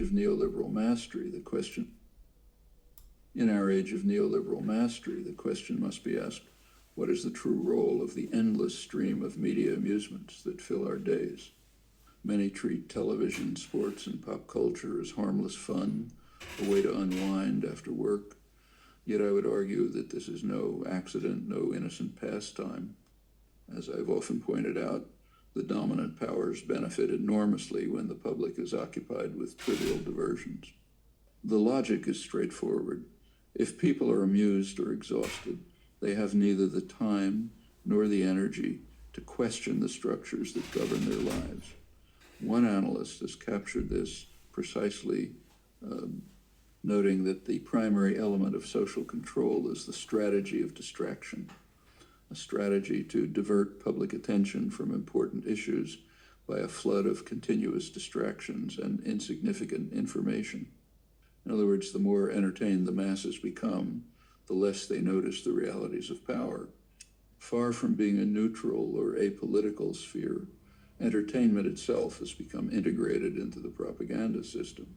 of neoliberal mastery, the question must be asked, what is the true role of the endless stream of media amusements that fill our days? Many treat television, sports, and pop culture as harmless fun, a way to unwind after work. Yet I would argue that this is no accident, no innocent pastime. As I've often pointed out, the dominant powers benefit enormously when the public is occupied with trivial diversions. The logic is straightforward. If people are amused or exhausted, they have neither the time nor the energy to question the structures that govern their lives. One analyst has captured this precisely, noting that the primary element of social control is the strategy of distraction, a strategy to divert public attention from important issues by a flood of continuous distractions and insignificant information. In other words, the more entertained the masses become, the less they notice the realities of power. Far from being a neutral or apolitical sphere, entertainment itself has become integrated into the propaganda system.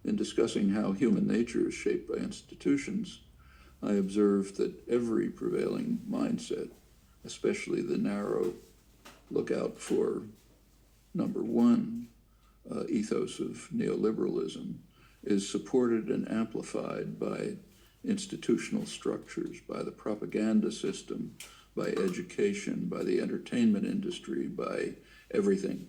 In discussing how human nature is shaped by institutions, I observed that every prevailing mindset, especially the narrow lookout for number one ethos of neoliberalism, is supported and amplified by institutional structures, by the propaganda system, by education, by the entertainment industry, by everything.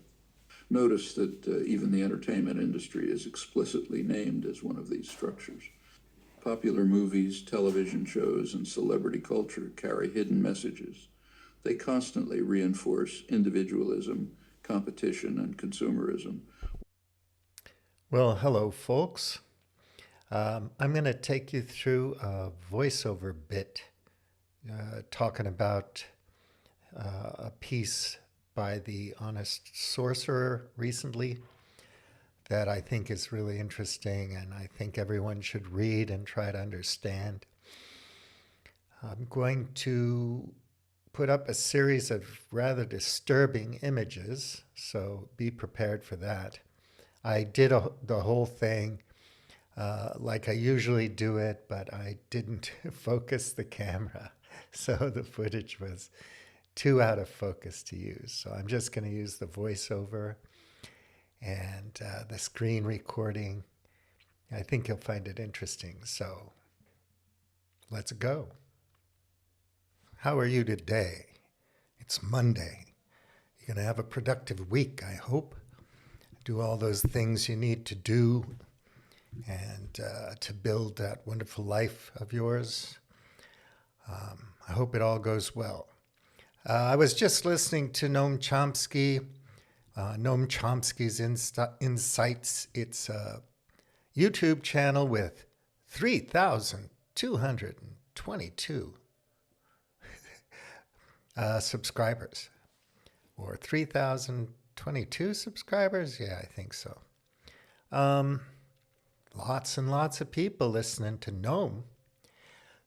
Notice that even the entertainment industry is explicitly named as one of these structures. Popular movies, television shows, and celebrity culture carry hidden messages. They constantly reinforce individualism, competition, and consumerism. Well, hello, folks. I'm going to take you through a voiceover bit talking about a piece by the Honest Sorcerer recently that I think is really interesting and I think everyone should read and try to understand. I'm going to put up a series of rather disturbing images, so be prepared for that. I did the whole thing like I usually do it, but I didn't focus the camera, so the footage was too out of focus to use. So I'm just going to use the voiceover and the screen recording. I think you'll find it interesting. So let's go. How are you today? It's Monday. You're going to have a productive week, I hope. Do all those things you need to do and to build that wonderful life of yours. I hope it all goes well. I was just listening to Noam Chomsky, Noam Chomsky's Insights. It's a YouTube channel with 3,222 subscribers. Or 3,022 subscribers? Yeah, I think so. Lots and lots of people listening to Noam.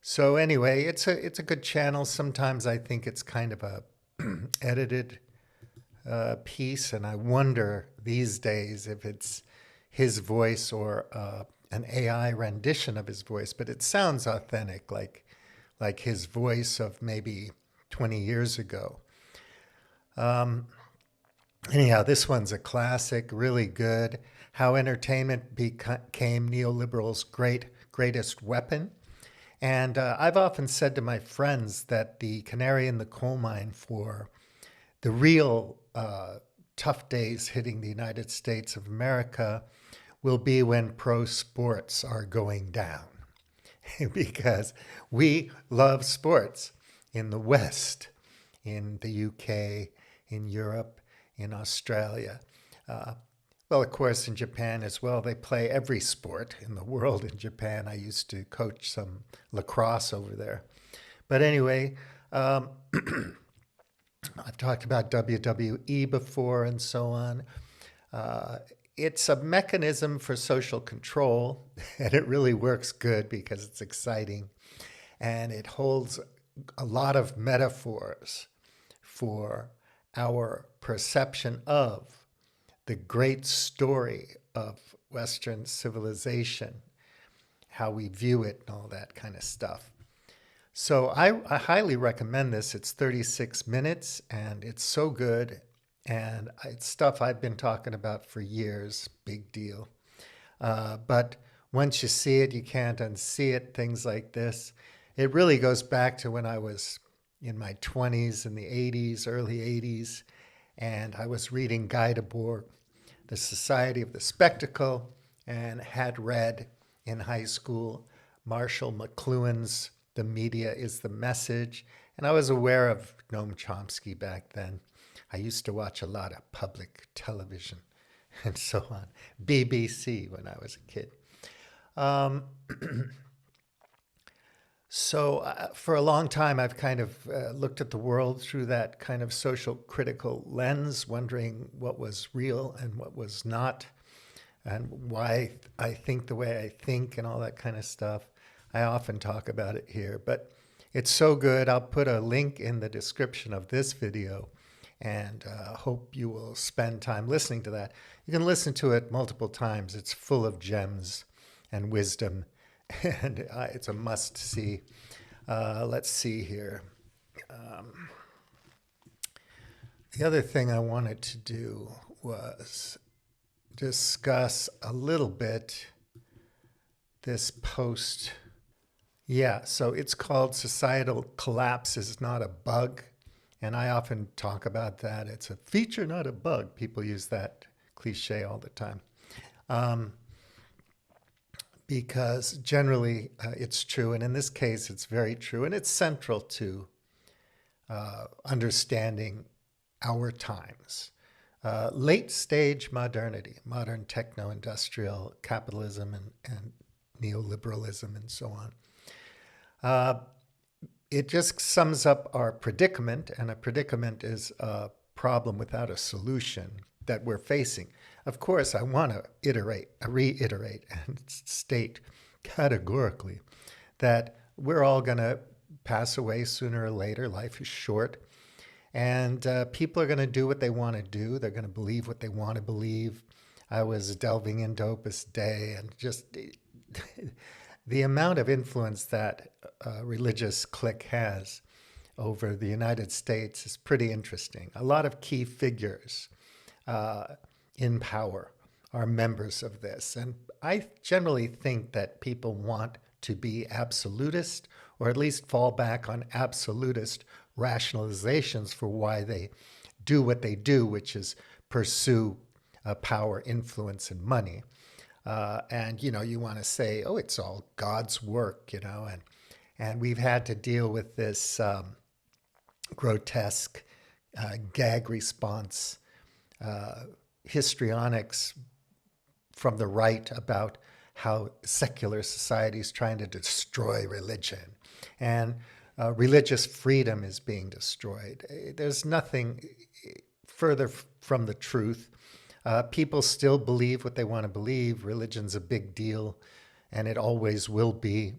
So anyway, it's a good channel. Sometimes I think it's kind of a edited piece, and I wonder these days if it's his voice or an AI rendition of his voice. But it sounds authentic, like his voice of maybe 20 years ago. Anyhow, this one's a classic, really good. How entertainment became neoliberals' greatest weapon. And I've often said to my friends that the canary in the coal mine for the real tough days hitting the United States of America will be when pro sports are going down. Because we love sports in the West, in the UK, in Europe, in Australia. Well, of course, in Japan as well. They play every sport in the world in Japan. I used to coach some lacrosse over there. But anyway, I've talked about WWE before and so on. It's a mechanism for social control, and it really works good because it's exciting. And it holds a lot of metaphors for our perception of the great story of Western civilization, how we view it, and all that kind of stuff. So I highly recommend this. It's 36 minutes and it's so good. And it's stuff I've been talking about for years. Big deal. But once you see it, you can't unsee it. Things like this. It really goes back to when I was in my 20s, in the 80s, early 80s. And I was reading Guy Debord, The Society of the Spectacle, and had read in high school Marshall McLuhan's The Media is the Message. And I was aware of Noam Chomsky back then. I used to watch a lot of public television and so on. BBC when I was a kid. So for a long time, I've kind of looked at the world through that kind of social critical lens, wondering what was real and what was not, and why I think the way I think and all that kind of stuff. I often talk about it here, but it's so good. I'll put a link in the description of this video, and hope you will spend time listening to that. You can listen to it multiple times. It's full of gems and wisdom, and it's a must-see. Let's see here. The other thing I wanted to do was discuss a little bit this post. Yeah, so it's called Societal Collapse is Not a Bug. And I often talk about that. It's a feature, not a bug. People use that cliche all the time. Because generally it's true. And in this case, it's very true. And it's central to understanding our times. Late stage modernity, modern techno-industrial capitalism and neoliberalism and so on. It just sums up our predicament, and a predicament is a problem without a solution that we're facing. Of course, I want to reiterate, and state categorically that we're all going to pass away sooner or later. Life is short, and people are going to do what they want to do. They're going to believe what they want to believe. I was delving into Opus Dei, and just the amount of influence that religious clique has over the United States is pretty interesting. A lot of key figures in power are members of this. And I generally think that people want to be absolutist, or at least fall back on absolutist rationalizations for why they do what they do, which is pursue power, influence, and money. And, you want to say, oh, it's all God's work, and we've had to deal with this grotesque gag response, histrionics from the right about how secular society is trying to destroy religion, and religious freedom is being destroyed. There's nothing further from the truth. People still believe what they want to believe. Religion's a big deal, and it always will be.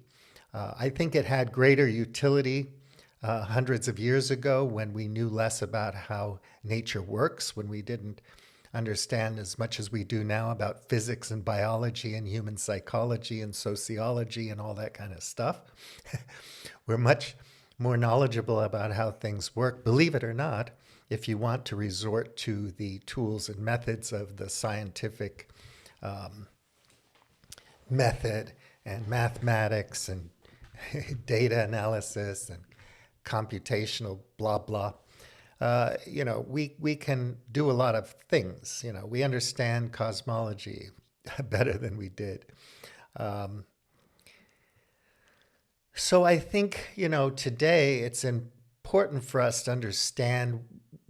I think it had greater utility hundreds of years ago when we knew less about how nature works, when we didn't understand as much as we do now about physics and biology and human psychology and sociology and all that kind of stuff. We're much more knowledgeable about how things work, believe it or not, if you want to resort to the tools and methods of the scientific method and mathematics and data analysis and computational blah, blah. We can do a lot of things. We understand cosmology better than we did. So I think, today it's important for us to understand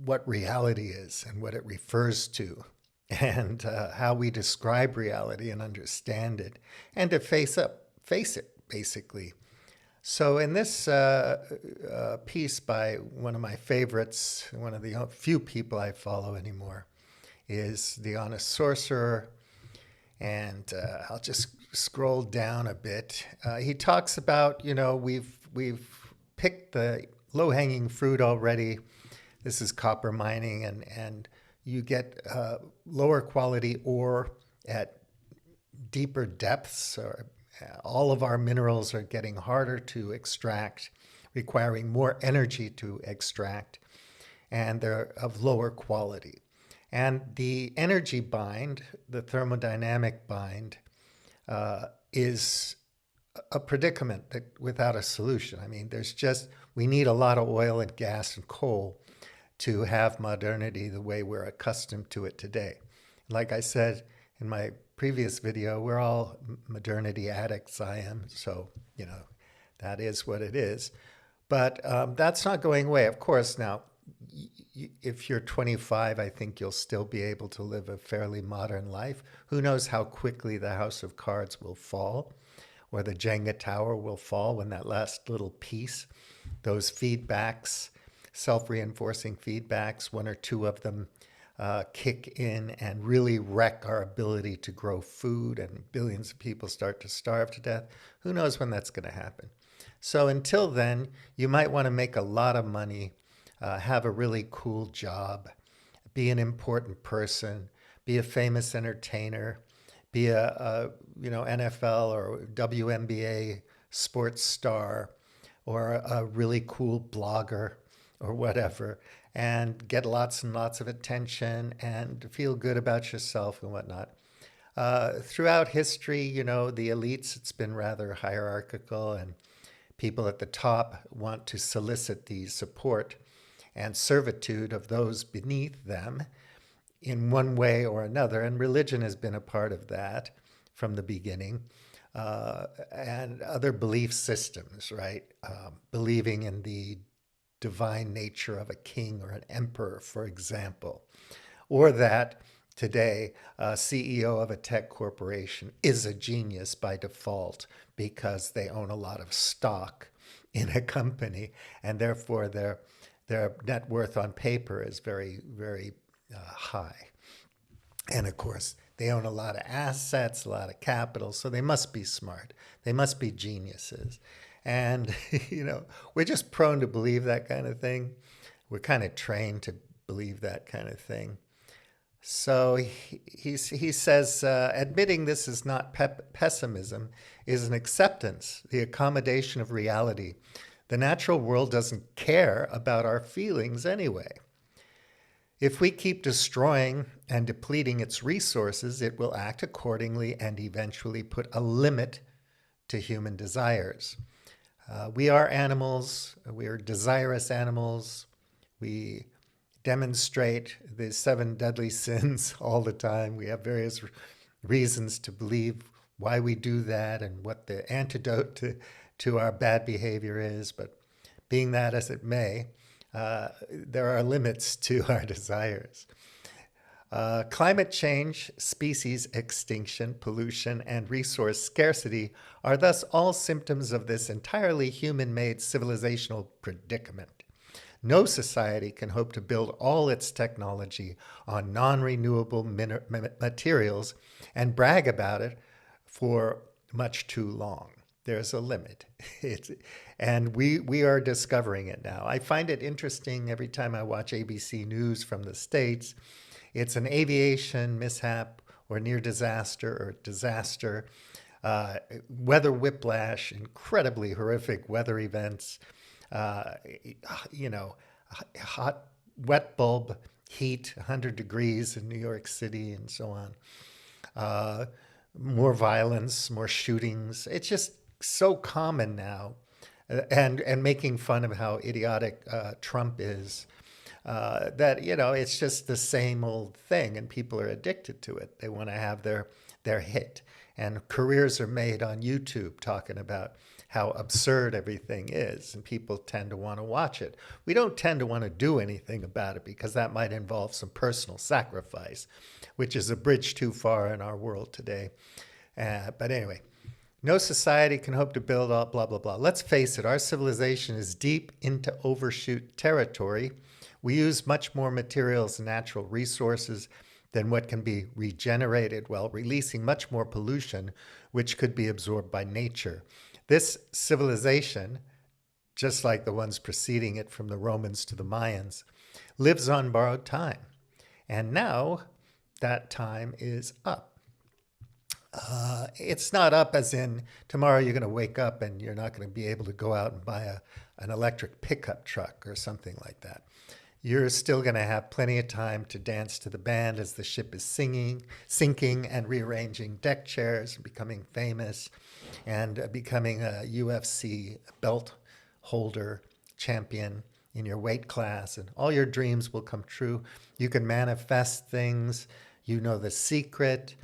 what reality is and what it refers to, and how we describe reality and understand it, and to face it, basically. So in this piece by one of my favorites, one of the few people I follow anymore, is The Honest Sorcerer. And I'll just scroll down a bit. He talks about, we've picked the low-hanging fruit already. This is copper mining, and you get lower quality ore at deeper depths. Or all of our minerals are getting harder to extract, requiring more energy to extract, and they're of lower quality. And the energy bind, the thermodynamic bind, is a predicament that without a solution. I mean, we need a lot of oil and gas and coal to have modernity the way we're accustomed to it today. Like I said in my previous video, we're all modernity addicts. I am. So, that is what it is. But that's not going away. Of course, now, if you're 25, I think you'll still be able to live a fairly modern life. Who knows how quickly the house of cards will fall, or the Jenga tower will fall when that last little piece, those feedbacks, self-reinforcing feedbacks, one or two of them kick in and really wreck our ability to grow food, and billions of people start to starve to death. Who knows when that's going to happen? So until then, you might want to make a lot of money, have a really cool job, be an important person, be a famous entertainer, be a NFL or WNBA sports star, or a really cool blogger or whatever, and get lots and lots of attention and feel good about yourself and whatnot. Throughout history, the elites, it's been rather hierarchical, and people at the top want to solicit the support and servitude of those beneath them in one way or another. And religion has been a part of that from the beginning. And other belief systems, right? Believing in the divine nature of a king or an emperor, for example. Or that today, a CEO of a tech corporation is a genius by default because they own a lot of stock in a company, and therefore their net worth on paper is very, very high. And of course, they own a lot of assets, a lot of capital, so they must be smart. They must be geniuses. And, we're just prone to believe that kind of thing. We're kind of trained to believe that kind of thing. So he says, admitting this is not pessimism is an acceptance, the accommodation of reality. The natural world doesn't care about our feelings anyway. If we keep destroying and depleting its resources, it will act accordingly and eventually put a limit to human desires. We are animals. We are desirous animals. We demonstrate the 7 deadly sins all the time. We have various reasons to believe why we do that and what the antidote to our bad behavior is. But being that as it may, there are limits to our desires. Climate change, species extinction, pollution, and resource scarcity are thus all symptoms of this entirely human-made civilizational predicament. No society can hope to build all its technology on non-renewable materials and brag about it for much too long. There's a limit. And we are discovering it now. I find it interesting every time I watch ABC News from the States. It's an aviation mishap or near disaster or disaster, weather whiplash, incredibly horrific weather events, hot, wet bulb heat, 100 degrees in New York City and so on. More violence, more shootings. It's just so common now. And making fun of how idiotic Trump is. That, it's just the same old thing, and people are addicted to it. They want to have their hit. And careers are made on YouTube talking about how absurd everything is, and people tend to want to watch it. We don't tend to want to do anything about it because that might involve some personal sacrifice, which is a bridge too far in our world today. But anyway, no society can hope to build all blah, blah, blah. Let's face it, our civilization is deep into overshoot territory. We use much more materials and natural resources than what can be regenerated while releasing much more pollution, which could be absorbed by nature. This civilization, just like the ones preceding it from the Romans to the Mayans, lives on borrowed time. And now that time is up. It's not up as in tomorrow you're going to wake up and you're not going to be able to go out and buy an electric pickup truck or something like that. You're still going to have plenty of time to dance to the band as the ship is sinking and rearranging deck chairs, becoming famous, and becoming a UFC belt holder champion in your weight class, and all your dreams will come true. You can manifest things. You know the secret.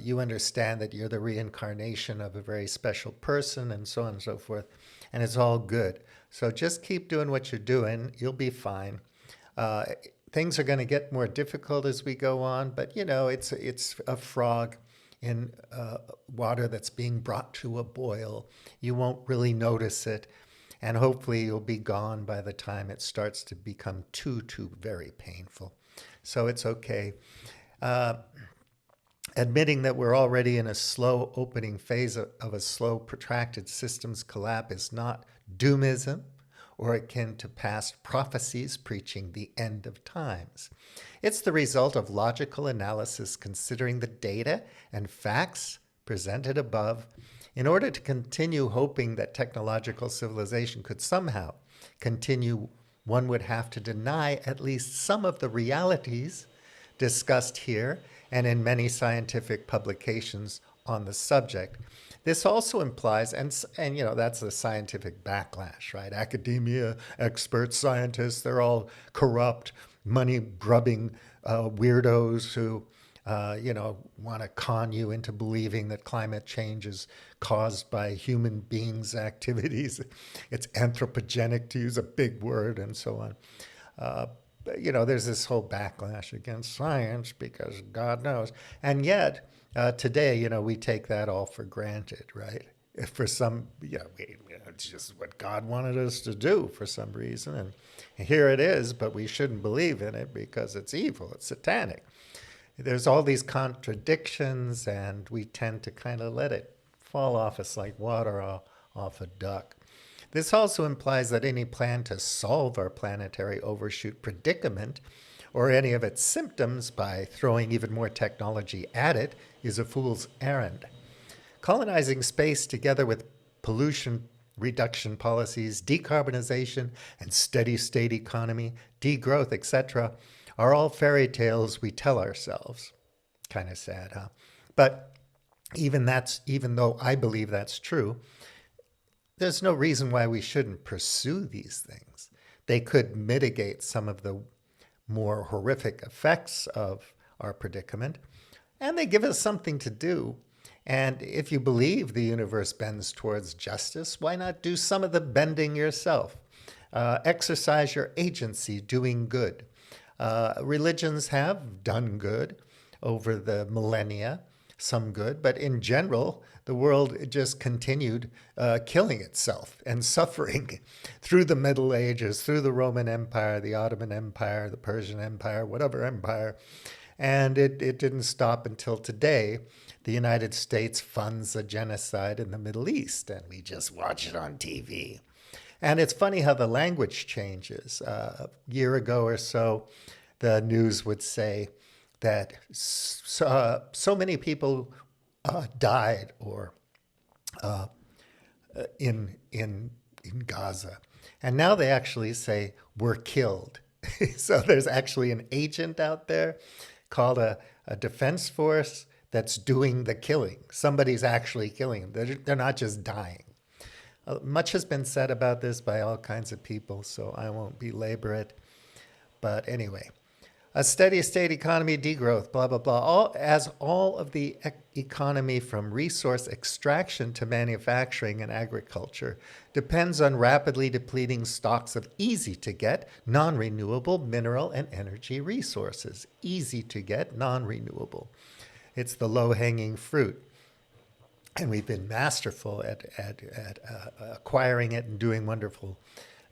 You understand that you're the reincarnation of a very special person, and so on and so forth. And it's all good. So just keep doing what you're doing. You'll be fine. Uh, Things are going to get more difficult as we go on, but it's a frog in water that's being brought to a boil. You won't really notice it, and hopefully you'll be gone by the time it starts to become too very painful. So it's okay. Uh, Admitting that we're already in a slow opening phase of a slow, protracted systems collapse is not doomism or akin to past prophecies preaching the end of times. It's the result of logical analysis considering the data and facts presented above in order to continue hoping that technological civilization could somehow continue. One would have to deny at least some of the realities discussed here and in many scientific publications on the subject. This also implies, and that's the scientific backlash, right? Academia, experts, scientists, they're all corrupt, money-grubbing weirdos who, want to con you into believing that climate change is caused by human beings' activities. It's anthropogenic, to use a big word, and so on. There's this whole backlash against science because God knows. And yet, today, we take that all for granted, right? If for some, it's just what God wanted us to do for some reason. And here it is, but we shouldn't believe in it because it's evil, it's satanic. There's all these contradictions, and we tend to kind of let it fall off us like water off a duck. This also implies that any plan to solve our planetary overshoot predicament or any of its symptoms by throwing even more technology at it is a fool's errand. Colonizing space together with pollution reduction policies, decarbonization, and steady state economy, degrowth, etc., are all fairy tales we tell ourselves. Kind of sad, huh? But even though I believe that's true, there's no reason why we shouldn't pursue these things. They could mitigate some of the more horrific effects of our predicament, and they give us something to do. And if you believe the universe bends towards justice, why not do some of the bending yourself? Exercise your agency doing good. Religions have done good over the millennia, some good, but in general, the world just continued killing itself and suffering through the Middle Ages, through the Roman Empire, the Ottoman Empire, the Persian Empire, whatever empire. And it didn't stop until today. The United States funds a genocide in the Middle East, and we just watch it on TV. And it's funny how the language changes. A year ago or so, the news would say that so many people died or in Gaza, and now they actually say were killed. So there's actually an agent out there called a defense force that's doing the killing. Somebody's actually killing them. They're not just dying. Much has been said about this by all kinds of people, so I won't belabor it. But anyway, a steady state economy, degrowth, blah, blah, blah. All of the economy from resource extraction to manufacturing and agriculture depends on rapidly depleting stocks of easy to get, non-renewable mineral and energy resources. Easy to get, non-renewable. It's the low-hanging fruit. And we've been masterful at acquiring it and doing wonderful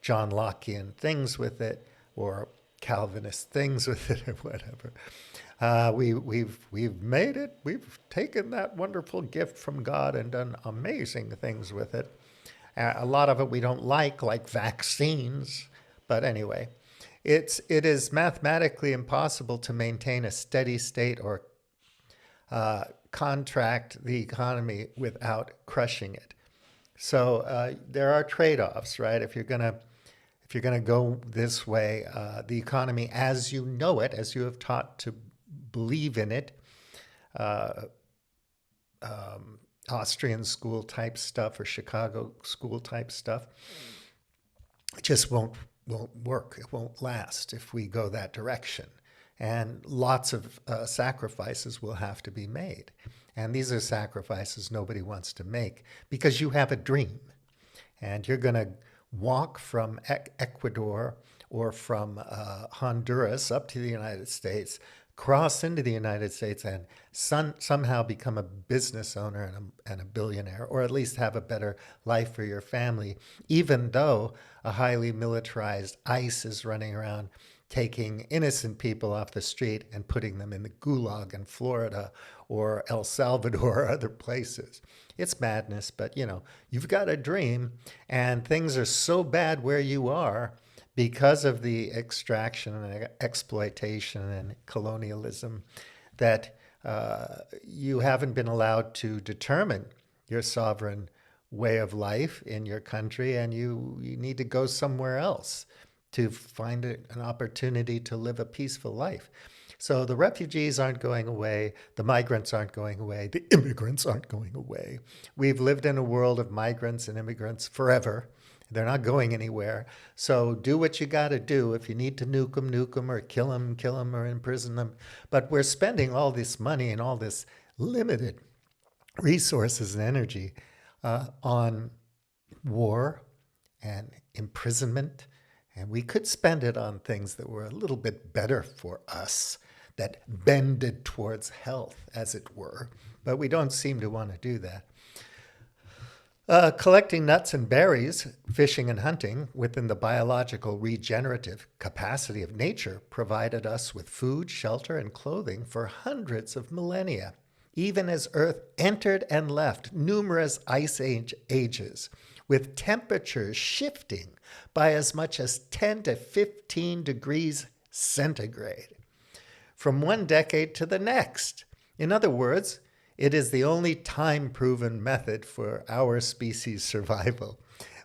John Lockean things with it, or Calvinist things with it, or whatever. We've made it. We've taken that wonderful gift from God and done amazing things with it. A lot of it we don't like vaccines. But anyway, it is mathematically impossible to maintain a steady state or contract the economy without crushing it. So there are trade-offs, right? If you're gonna go this way, the economy as you know it, as you have taught to believe in it, Austrian school type stuff or Chicago school type stuff, it just won't work. It won't last if we go that direction. And lots of sacrifices will have to be made. And these are sacrifices nobody wants to make because you have a dream. And you're going to walk from Ecuador or from Honduras up to the United States, cross into the United States, and somehow become a business owner and a billionaire, or at least have a better life for your family, even though a highly militarized ICE is running around taking innocent people off the street and putting them in the gulag in Florida or El Salvador or other places. It's madness, but you've got a dream, and things are so bad where you are because of the extraction and exploitation and colonialism that you haven't been allowed to determine your sovereign way of life in your country, and you need to go somewhere else to find an opportunity to live a peaceful life. So the refugees aren't going away, the migrants aren't going away, the immigrants aren't going away. We've lived in a world of migrants and immigrants forever. They're not going anywhere. So do what you got to do. If you need to nuke them, or kill them, or imprison them. But we're spending all this money and all this limited resources and energy on war and imprisonment. And we could spend it on things that were a little bit better for us, that bended towards health, as it were. But we don't seem to want to do that. Collecting nuts and berries, fishing and hunting within the biological regenerative capacity of nature provided us with food, shelter, and clothing for hundreds of millennia, even as Earth entered and left numerous ice ages, with temperatures shifting by as much as 10 to 15 degrees centigrade from one decade to the next. In other words, it is the only time-proven method for our species' survival.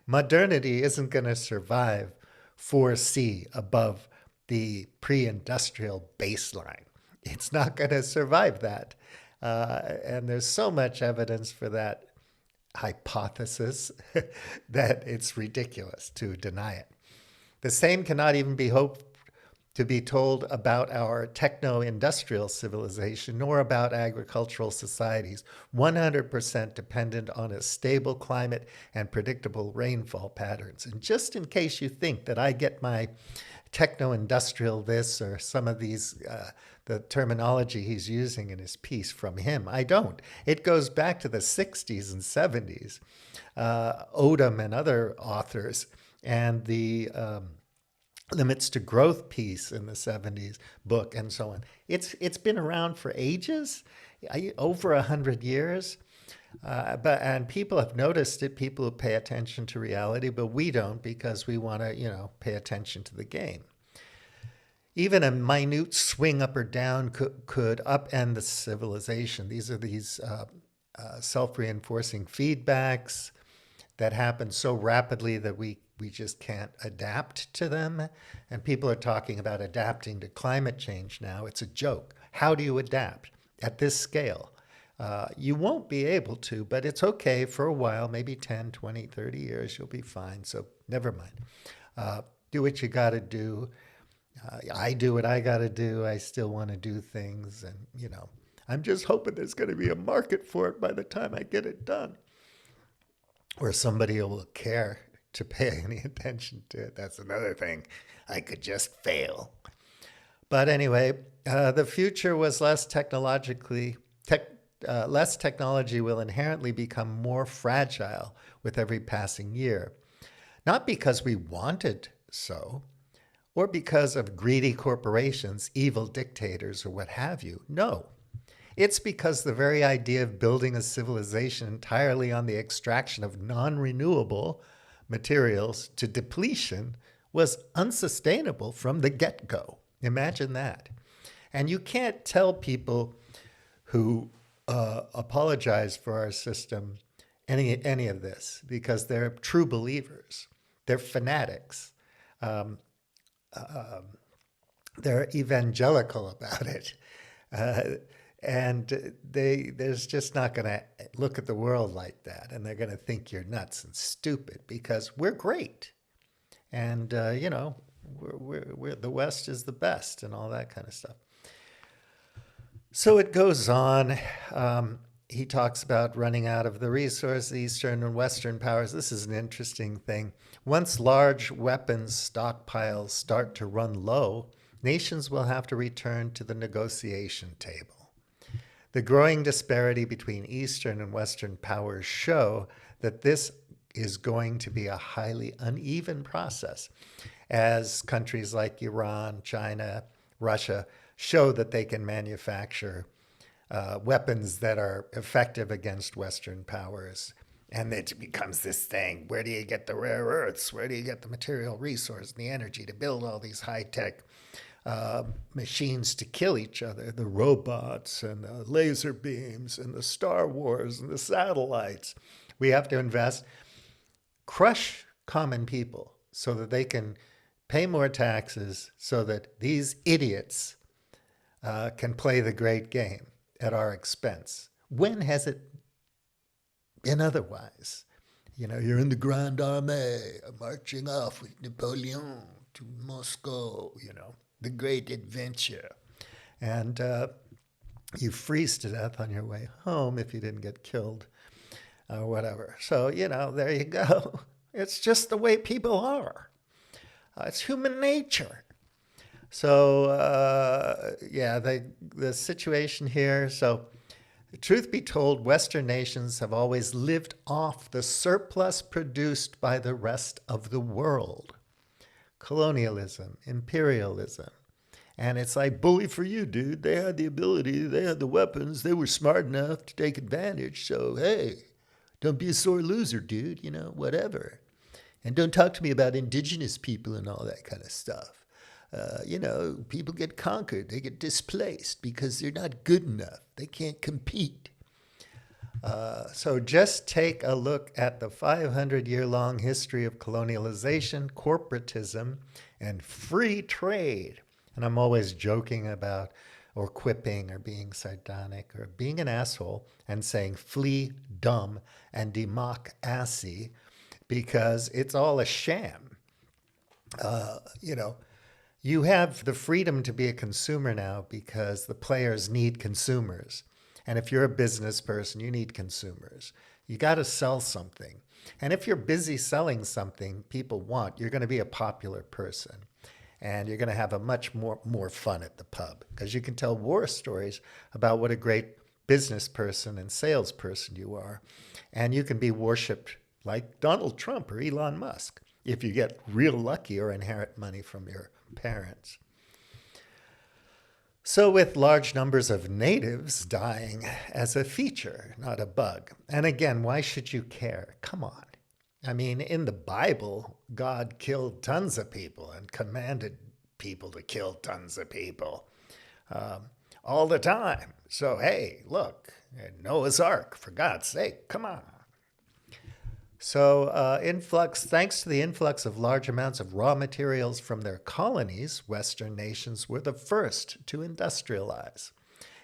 Modernity isn't going to survive 4C above the pre-industrial baseline. It's not going to survive that. And there's so much evidence for that hypothesis that it's ridiculous to deny it. The same cannot even be hoped to be told about our techno-industrial civilization, nor about agricultural societies, 100% dependent on a stable climate and predictable rainfall patterns. And just in case you think that I get my techno-industrial this or some of these, the terminology he's using in his piece from him, I don't. It goes back to the 60s and 70s, Odom and other authors, and the Limits to Growth piece in the 70s book, and so on. It's been around for ages, over 100 years, and people have noticed it. People who pay attention to reality, but we don't because we want to, pay attention to the game. Even a minute swing up or down could upend the civilization. These are these self-reinforcing feedbacks that happen so rapidly that we just can't adapt to them. And people are talking about adapting to climate change now. It's a joke. How do you adapt at this scale? You won't be able to, but it's okay for a while, maybe 10, 20, 30 years, you'll be fine. So never mind. Do what you got to do. I do what I got to do. I still want to do things. And, I'm just hoping there's going to be a market for it by the time I get it done. Or somebody will care to pay any attention to it. That's another thing. I could just fail. But anyway, the future was less technology will inherently become more fragile with every passing year. Not because we wanted so, or because of greedy corporations, evil dictators, or what have you. No. It's because the very idea of building a civilization entirely on the extraction of non-renewable materials to depletion was unsustainable from the get-go. Imagine that. And you can't tell people who apologize for our system any of this because they're true believers. They're fanatics. They're evangelical about it. Uh, and there's just not going to look at the world like that. And they're going to think you're nuts and stupid because we're great. And, we're the West is the best and all that kind of stuff. So it goes on. He talks about running out of the resource, Eastern and Western powers. This is an interesting thing. Once large weapons stockpiles start to run low, nations will have to return to the negotiation table. The growing disparity between Eastern and Western powers show that this is going to be a highly uneven process as countries like Iran, China, Russia show that they can manufacture weapons that are effective against Western powers. And it becomes this thing. Where do you get the rare earths? Where do you get the material resource and the energy to build all these high-tech machines to kill each other? The robots and the laser beams and the Star Wars and the satellites. We have to invest, crush common people so that they can pay more taxes so that these idiots can play the great game at our expense. When has it been otherwise? You're in the Grande Armée, marching off with Napoleon to Moscow, the great adventure. And you freeze to death on your way home if you didn't get killed or whatever. So, there you go. It's just the way people are. It's human nature. So, the situation here. So, truth be told, Western nations have always lived off the surplus produced by the rest of the world. Colonialism, imperialism. And it's like, bully for you, dude. They had the ability, they had the weapons, they were smart enough to take advantage. So, hey, don't be a sore loser, dude, whatever. And don't talk to me about indigenous people and all that kind of stuff. People get conquered, they get displaced because they're not good enough. They can't compete. So just take a look at the 500-year-long history of colonialization, corporatism, and free trade. And I'm always joking about or quipping or being sardonic or being an asshole and saying flee dumb and democracy because it's all a sham. You have the freedom to be a consumer now because the players need consumers. And if you're a business person, you need consumers. You got to sell something. And if you're busy selling something people want, you're going to be a popular person. And you're going to have a much more fun at the pub because you can tell war stories about what a great business person and salesperson you are. And you can be worshipped like Donald Trump or Elon Musk if you get real lucky or inherit money from your parents. So with large numbers of natives dying as a feature, not a bug. And again, why should you care? Come on. I mean, in the Bible, God killed tons of people and commanded people to kill tons of people all the time. So, hey, look, Noah's Ark, for God's sake, come on. So thanks to the influx of large amounts of raw materials from their colonies, Western nations were the first to industrialize.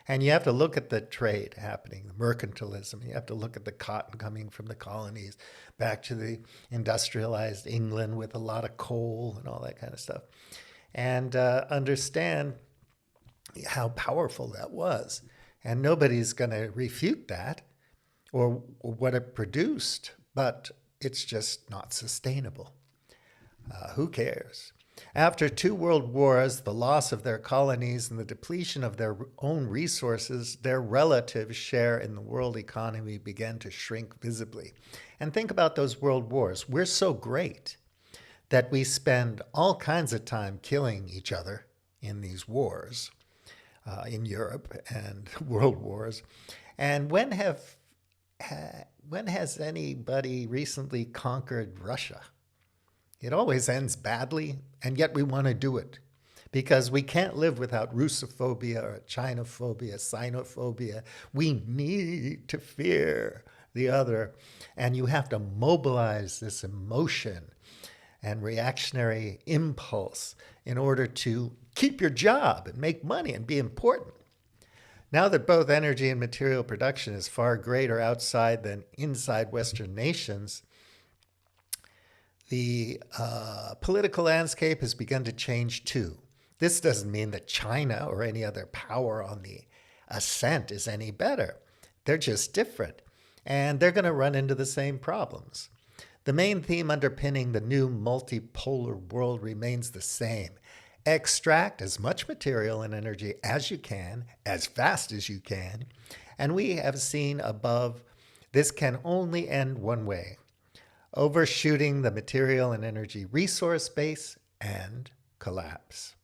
And you have to look at the trade happening, the mercantilism. You have to look at the cotton coming from the colonies back to the industrialized England with a lot of coal and all that kind of stuff. And understand how powerful that was. And nobody's going to refute that or what it produced. But it's just not sustainable. Who cares? After 2 world wars, the loss of their colonies and the depletion of their own resources, their relative share in the world economy began to shrink visibly. And think about those world wars. We're so great that we spend all kinds of time killing each other in these wars, in Europe and world wars. And when has anybody recently conquered Russia? It always ends badly, and yet we want to do it because we can't live without Russophobia or Chinophobia, Sinophobia. We need to fear the other, and you have to mobilize this emotion and reactionary impulse in order to keep your job and make money and be important. Now that both energy and material production is far greater outside than inside Western nations, the political landscape has begun to change too. This doesn't mean that China or any other power on the ascent is any better. They're just different, and they're going to run into the same problems. The main theme underpinning the new multipolar world remains the same. Extract as much material and energy as you can, as fast as you can, and we have seen above this can only end one way: overshooting the material and energy resource base and collapse.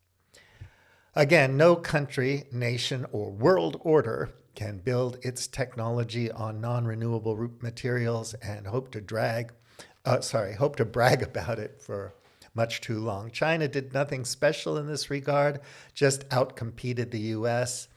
Again, no country, nation, or world order can build its technology on non-renewable materials and hope to brag about it for much too long. China did nothing special in this regard, just outcompeted the US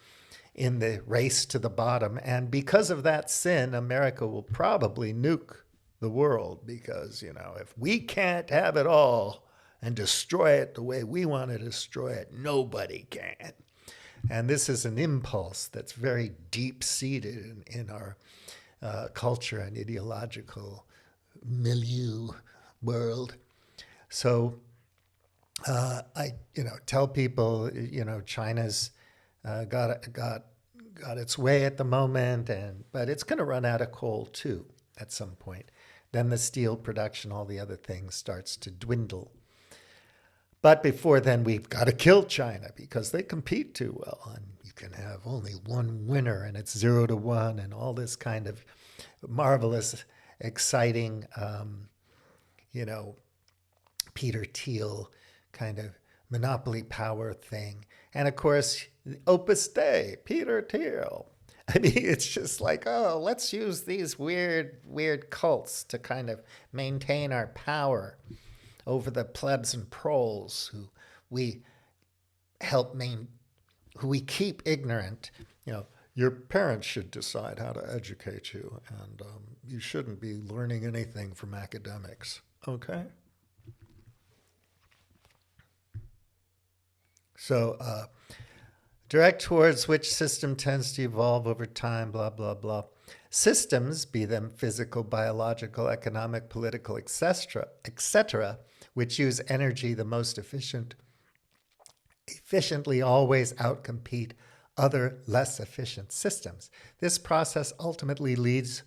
in the race to the bottom. And because of that sin, America will probably nuke the world because, if we can't have it all and destroy it the way we want to destroy it, nobody can. And this is an impulse that's very deep-seated in our culture and ideological milieu world. So I tell people, China's got its way at the moment, but it's going to run out of coal too at some point. Then the steel production, all the other things starts to dwindle. But before then, we've got to kill China because they compete too well. And you can have only one winner and it's 0-1 and all this kind of marvelous, exciting, Peter Thiel kind of monopoly power thing. And of course, Opus Dei, Peter Thiel. I mean, it's just like, oh, let's use these weird cults to kind of maintain our power over the plebs and proles who we who we keep ignorant. Your parents should decide how to educate you, and you shouldn't be learning anything from academics. Okay? So, direct towards which system tends to evolve over time, blah, blah, blah. Systems, be them physical, biological, economic, political, etc., which use energy the most efficiently always outcompete other less efficient systems. This process ultimately leads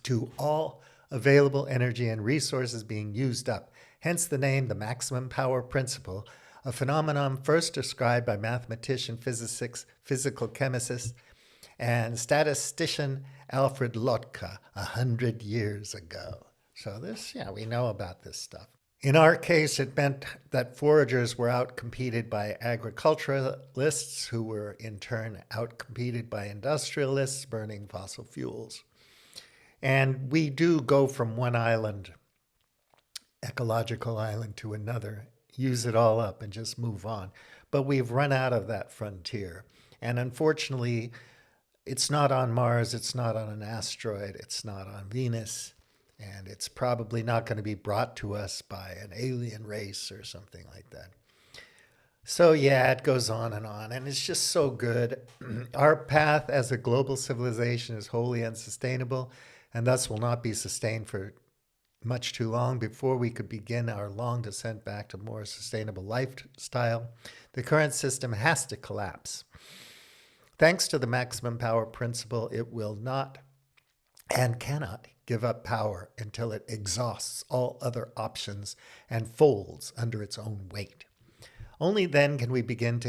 to all available energy and resources being used up. Hence the name, the maximum power principle, a phenomenon first described by mathematician, physicist, physical chemist, and statistician Alfred Lotka 100 years ago. So we know about this stuff. In our case, it meant that foragers were outcompeted by agriculturalists, who were in turn outcompeted by industrialists burning fossil fuels. And we do go from one ecological island to another, use it all up and just move on. But we've run out of that frontier. And unfortunately, it's not on Mars, it's not on an asteroid, it's not on Venus, and it's probably not going to be brought to us by an alien race or something like that. So it goes on, and it's just so good. Our path as a global civilization is wholly unsustainable, and thus will not be sustained for much too long before we could begin our long descent back to more sustainable lifestyle. The current system has to collapse. Thanks to the maximum power principle, it will not and cannot give up power until it exhausts all other options and folds under its own weight. Only then can we begin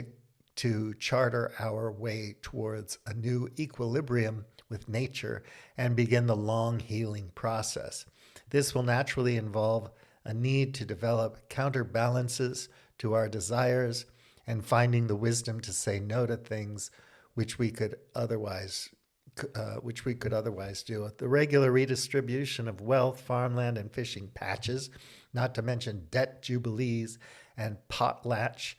to charter our way towards a new equilibrium with nature and begin the long healing process. This will naturally involve a need to develop counterbalances to our desires and finding the wisdom to say no to things which we could otherwise do. The regular redistribution of wealth, farmland, and fishing patches, not to mention debt jubilees and potlatch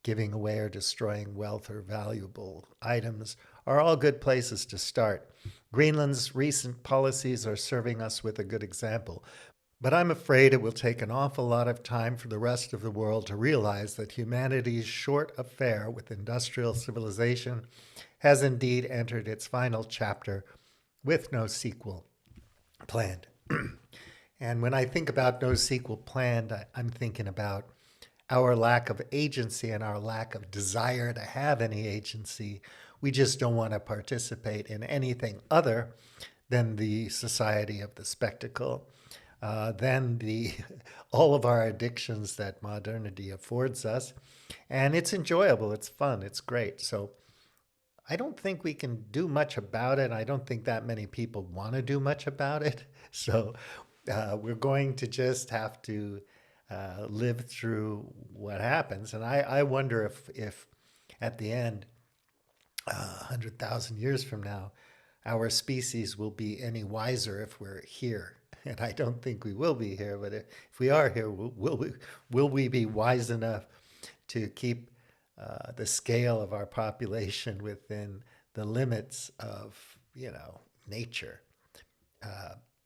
giving away or destroying wealth or valuable items are all good places to start. Greenland's recent policies are serving us with a good example. But I'm afraid it will take an awful lot of time for the rest of the world to realize that humanity's short affair with industrial civilization has indeed entered its final chapter with no sequel planned. And when I think about no sequel planned, I'm thinking about our lack of agency and our lack of desire to have any agency. We just don't want to participate in anything other than the society of the spectacle, than all of our addictions that modernity affords us. And it's enjoyable, it's fun, it's great. So I don't think we can do much about it. I don't think that many people want to do much about it. So we're going to just have to live through what happens. And I wonder if at the end, 100,000 years from now, our species will be any wiser if we're here. And I don't think we will be here, but if we are here, will we be wise enough to keep the scale of our population within the limits of, nature,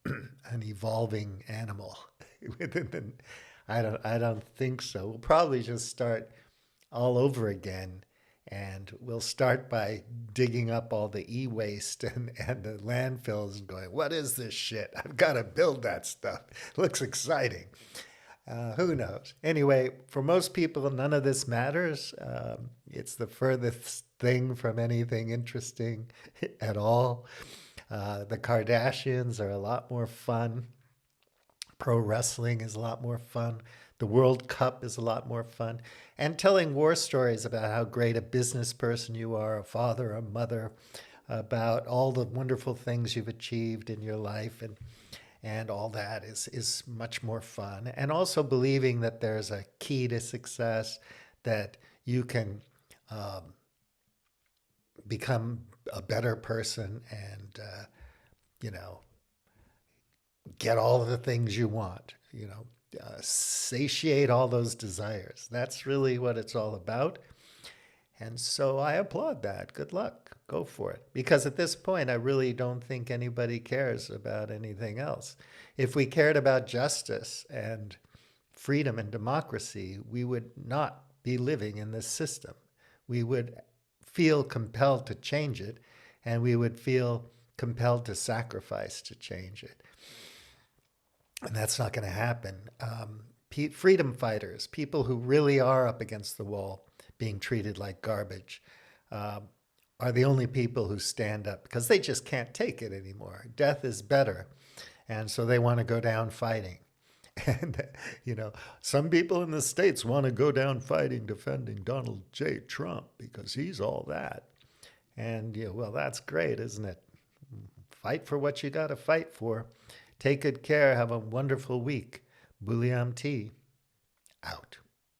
an evolving animal within the, I don't think so. We'll probably just start all over again, and we'll start by digging up all the e-waste and the landfills and going, what is this shit? I've got to build that stuff. Looks exciting. Who knows? Anyway, for most people, none of this matters. It's the furthest thing from anything interesting at all. The Kardashians are a lot more fun. Pro wrestling is a lot more fun. The World Cup is a lot more fun. And telling war stories about how great a business person you are, a father, a mother, about all the wonderful things you've achieved in your life, and all that is much more fun. And also believing that there's a key to success, that you can become a better person and, get all of the things you want, satiate all those desires. That's really what it's all about. And so I applaud that. Good luck. Go for it. Because at this point, I really don't think anybody cares about anything else. If we cared about justice and freedom and democracy, we would not be living in this system. We would feel compelled to change it, and we would feel compelled to sacrifice to change it. And that's not going to happen. Freedom fighters, people who really are up against the wall, being treated like garbage, are the only people who stand up because they just can't take it anymore. Death is better. And so they want to go down fighting. And, some people in the States want to go down fighting, defending Donald J. Trump because he's all that. And, well, that's great, isn't it? Fight for what you got to fight for. Take good care. Have a wonderful week. Bulliam T. Out.